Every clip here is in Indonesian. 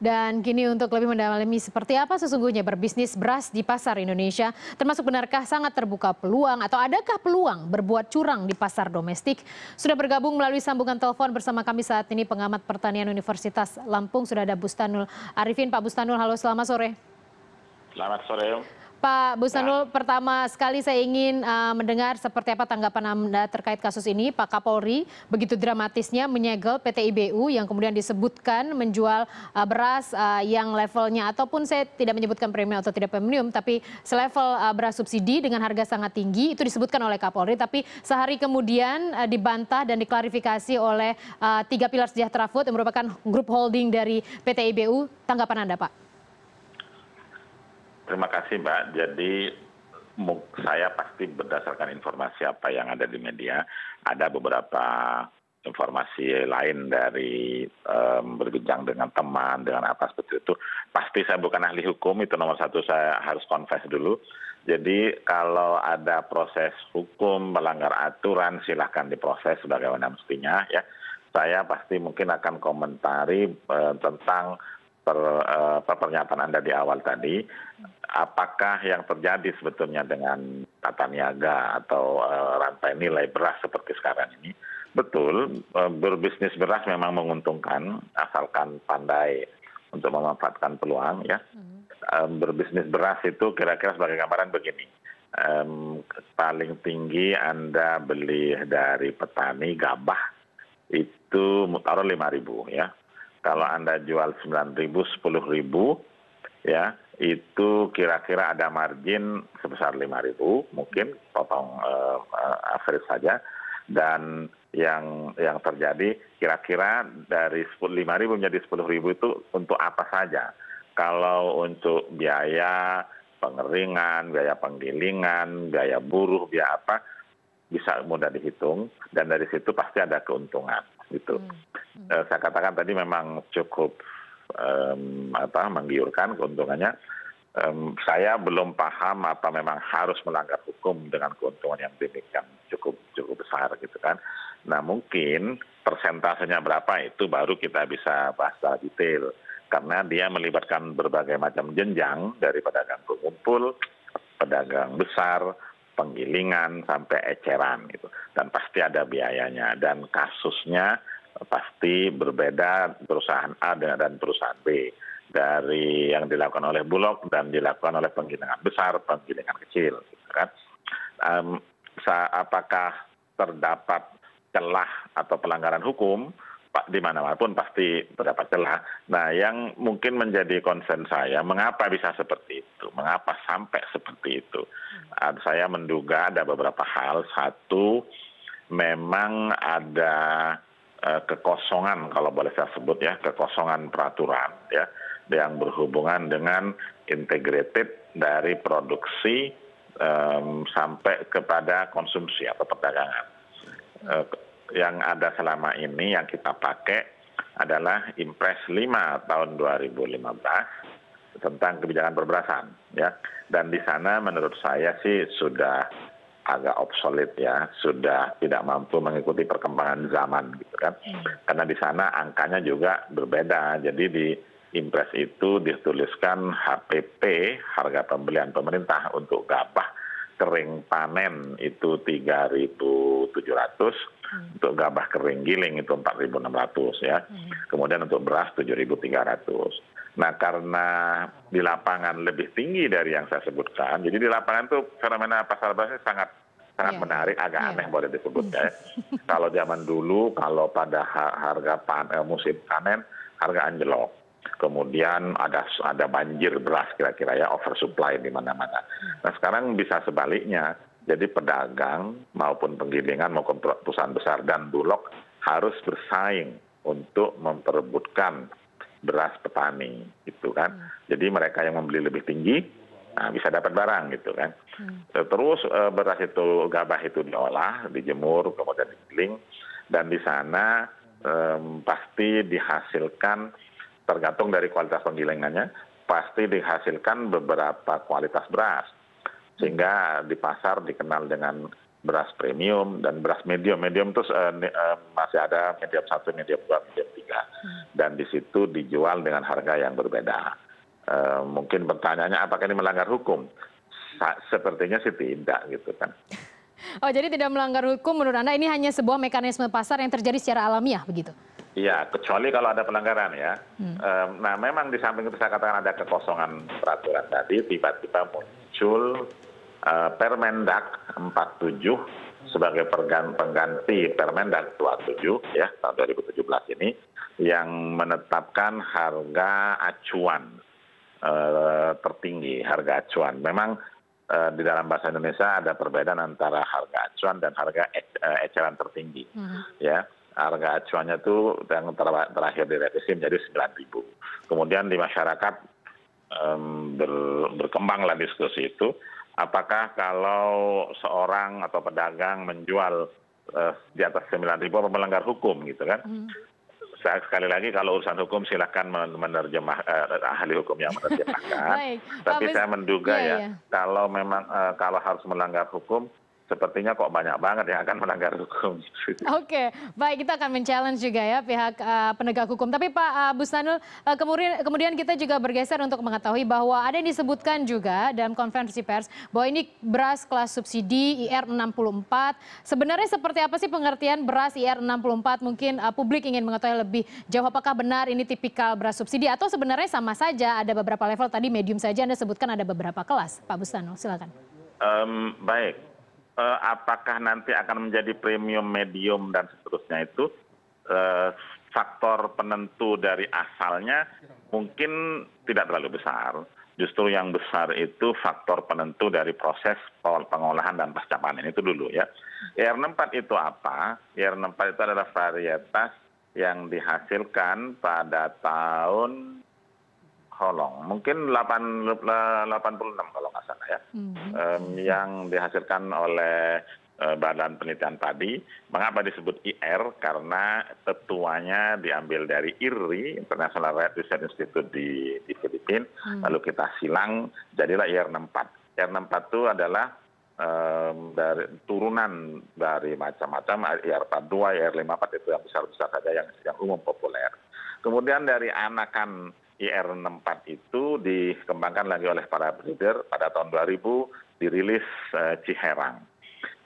Dan kini untuk lebih mendalami seperti apa sesungguhnya berbisnis beras di pasar Indonesia, termasuk benarkah sangat terbuka peluang atau adakah peluang berbuat curang di pasar domestik? Sudah bergabung melalui sambungan telepon bersama kami saat ini pengamat pertanian Universitas Lampung, sudah ada Bustanul Arifin. Pak Bustanul, halo, selamat sore. Selamat sore. Pak Bustanul, pertama sekali saya ingin mendengar seperti apa tanggapan Anda terkait kasus ini. Pak Kapolri begitu dramatisnya menyegel PT IBU yang kemudian disebutkan menjual beras yang levelnya, ataupun saya tidak menyebutkan premium atau tidak premium, tapi selevel beras subsidi dengan harga sangat tinggi, itu disebutkan oleh Kapolri. Tapi sehari kemudian dibantah dan diklarifikasi oleh Tiga Pilar Sejahtera Food yang merupakan grup holding dari PT IBU. Tanggapan Anda, Pak? Terima kasih, Mbak. Jadi saya pasti berdasarkan informasi apa yang ada di media, ada beberapa informasi lain dari berbincang dengan teman, dengan apa seperti itu. Pasti saya bukan ahli hukum, itu nomor satu saya harus confess dulu. Jadi kalau ada proses hukum, melanggar aturan, silahkan diproses sebagaimana mestinya. Ya, saya pasti mungkin akan komentari tentang pernyataan Anda di awal tadi, apakah yang terjadi sebetulnya dengan tata niaga atau rantai nilai beras seperti sekarang ini. Betul, berbisnis beras memang menguntungkan, asalkan pandai untuk memanfaatkan peluang. Ya, berbisnis beras itu kira-kira sebagai gambaran begini. Paling tinggi Anda beli dari petani gabah itu taruh 5.000 ya. Kalau Anda jual 9.000, 10.000, ya, itu kira-kira ada margin sebesar 5.000, mungkin potong average saja. Dan yang terjadi kira-kira dari 5.000 menjadi 10.000 itu untuk apa saja? Kalau untuk biaya pengeringan, biaya penggilingan, biaya buruh, biaya apa, bisa mudah dihitung, dan dari situ pasti ada keuntungan. Gitu. Saya katakan tadi memang cukup menggiurkan keuntungannya. Saya belum paham apa memang harus melanggar hukum dengan keuntungan yang demikian cukup besar gitu kan. Nah, mungkin persentasenya berapa itu baru kita bisa bahas secara detail, karena dia melibatkan berbagai macam jenjang dari pedagang pengumpul, pedagang besar, penggilingan sampai eceran gitu, dan pasti ada biayanya, dan kasusnya pasti berbeda perusahaan A dan perusahaan B, dari yang dilakukan oleh Bulog dan dilakukan oleh penggilingan besar, penggilingan kecil gitu kan. Apakah terdapat celah atau pelanggaran hukum? Pak, di mana-manapun pasti terdapat celah. Nah, yang mungkin menjadi concern saya, mengapa bisa seperti itu? Mengapa sampai seperti itu? Saya menduga ada beberapa hal. Satu, memang ada kekosongan, kalau boleh saya sebut ya, kekosongan peraturan ya, yang berhubungan dengan integrated dari produksi sampai kepada konsumsi atau perdagangan. Yang ada selama ini yang kita pakai adalah Impres 5 tahun 2015 tentang kebijakan perberasan ya, dan di sana menurut saya sih sudah agak obsolete ya, sudah tidak mampu mengikuti perkembangan zaman gitu kan, karena di sana angkanya juga berbeda. Jadi di Impres itu dituliskan HPP, harga pembelian pemerintah untuk gabah kering panen itu 3.700, untuk gabah kering giling itu 4.600 ya. Kemudian untuk beras 7.300. Nah, karena di lapangan lebih tinggi dari yang saya sebutkan, jadi di lapangan tuh fenomena pasar berasnya sangat menarik, agak aneh boleh disebut ya. Kalau zaman dulu, kalau pada harga musim panen, harga anjlok. Kemudian ada banjir beras kira-kira ya, oversupply di mana-mana. Nah, sekarang bisa sebaliknya. Jadi pedagang maupun penggilingan maupun perusahaan besar dan Bulog harus bersaing untuk memperebutkan beras petani gitu kan. Jadi mereka yang membeli lebih tinggi, nah, bisa dapat barang gitu kan. Terus beras itu, gabah itu diolah, dijemur, kemudian digiling, dan di sana pasti dihasilkan, tergantung dari kualitas penggilingannya, pasti dihasilkan beberapa kualitas beras, sehingga di pasar dikenal dengan beras premium dan beras medium. Medium itu masih ada medium 1, medium 2, medium 3. Dan di situ dijual dengan harga yang berbeda. Mungkin pertanyaannya apakah ini melanggar hukum? Sepertinya sih tidak gitu kan. Oh, jadi tidak melanggar hukum menurut Anda, ini hanya sebuah mekanisme pasar yang terjadi secara alamiah begitu? Iya, kecuali kalau ada pelanggaran ya. Nah, memang di samping itu saya katakan ada kekosongan peraturan tadi, tiba-tiba muncul Permendak 47 sebagai pengganti Permendak 27 ya tahun 2017 ini yang menetapkan harga acuan tertinggi, harga acuan. Memang di dalam bahasa Indonesia ada perbedaan antara harga acuan dan harga eceran tertinggi. Ya, harga acuannya itu yang terakhir direvisi menjadi 9.000. Kemudian di masyarakat berkembanglah diskusi itu. Apakah kalau seorang atau pedagang menjual di atas 9.000 apa melanggar hukum gitu kan? Saya sekali lagi kalau urusan hukum silakan menerjemah ahli hukum yang menerjemahkan. Baik. Tapi saya menduga ya, kalau memang kalau harus melanggar hukum sepertinya kok banyak banget yang akan melanggar hukum. Oke, baik, kita akan men-challenge juga ya pihak penegak hukum. Tapi Pak Busnanul, kemudian kita juga bergeser untuk mengetahui bahwa ada yang disebutkan juga dalam konferensi pers bahwa ini beras kelas subsidi IR 64. Sebenarnya seperti apa sih pengertian beras IR 64? Mungkin publik ingin mengetahui lebih jauh apakah benar ini tipikal beras subsidi atau sebenarnya sama saja ada beberapa level, tadi medium saja Anda sebutkan ada beberapa kelas. Pak Busnanul, silakan. Baik. Apakah nanti akan menjadi premium, medium, dan seterusnya itu faktor penentu dari asalnya mungkin tidak terlalu besar. Justru yang besar itu faktor penentu dari proses pengolahan dan pasca panen itu dulu ya. IR64 itu apa? IR64 itu adalah varietas yang dihasilkan pada tahun mungkin 86 kalau nggak salah ya, yang dihasilkan oleh Badan Penelitian Padi. Mengapa disebut IR? Karena tetuanya diambil dari IRRI, International Research Institute di Filipina, lalu kita silang, jadilah IR64. IR64 itu adalah dari turunan dari macam-macam IR42, IR54 itu yang besar-besar saja yang umum populer. Kemudian dari anakan IR64 itu dikembangkan lagi oleh para breeder pada tahun 2000 dirilis Ciherang.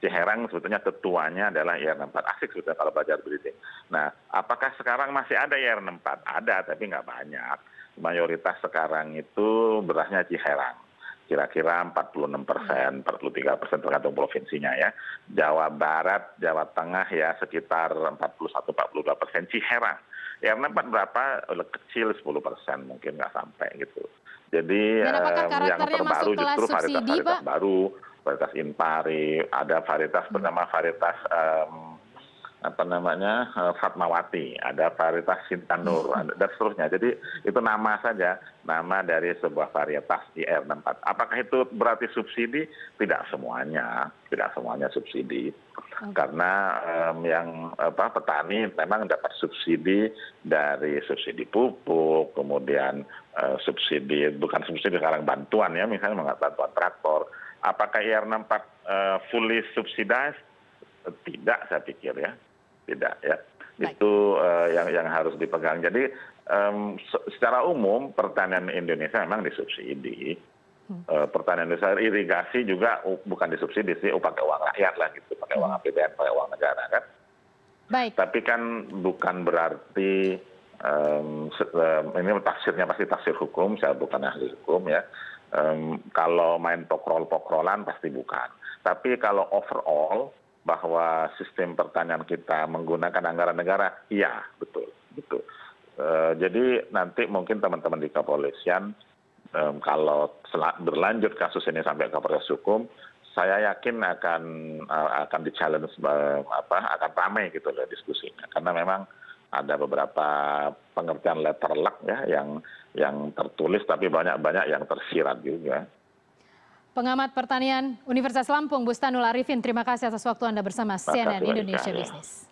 Ciherang sebetulnya tetuanya adalah IR64. Asik sebetulnya kalau belajar breeding. Nah, apakah sekarang masih ada IR64? Ada, tapi nggak banyak. Mayoritas sekarang itu berasnya Ciherang. Kira-kira 46%, 43% tergantung provinsinya ya. Jawa Barat, Jawa Tengah ya sekitar 41-42% Ciherang. IR64 berapa? Kecil 10%, mungkin nggak sampai gitu. Jadi yang terbaru justru varietas baru, varietas Impari, ada varietas bernama varietas Fatmawati, ada varietas Sintanur, dan seterusnya. Jadi itu nama saja, nama dari sebuah varietas IR64. Apakah itu berarti subsidi? Tidak semuanya subsidi. Karena yang petani memang dapat subsidi dari subsidi pupuk, kemudian subsidi, bukan subsidi sekarang bantuan ya, misalnya bantuan traktor. Apakah IR64 fully subsidized? Tidak, saya pikir ya. Tidak ya. Itu yang harus dipegang. Jadi secara umum pertanian Indonesia memang disubsidi. Pertanian Indonesia, irigasi juga bukan disubsidi sih, pakai uang rakyat lah gitu, pakai uang APBN, pakai uang negara kan. Baik. Tapi kan bukan berarti ini tafsirnya pasti tafsir hukum, saya bukan ahli hukum ya. Kalau main pokrol-pokrolan pasti bukan. Tapi kalau overall bahwa sistem pertanian kita menggunakan anggaran negara, iya betul. Jadi nanti mungkin teman-teman di kepolisian kalau berlanjut kasus ini sampai ke proses hukum, saya yakin akan di-challenge, akan ramai gitu loh diskusinya. Karena memang ada beberapa pengertian letter luck ya yang tertulis, tapi banyak yang tersirat juga. Pengamat pertanian Universitas Lampung, Busnanul Arifin, terima kasih atas waktu Anda bersama CNN Indonesia Business.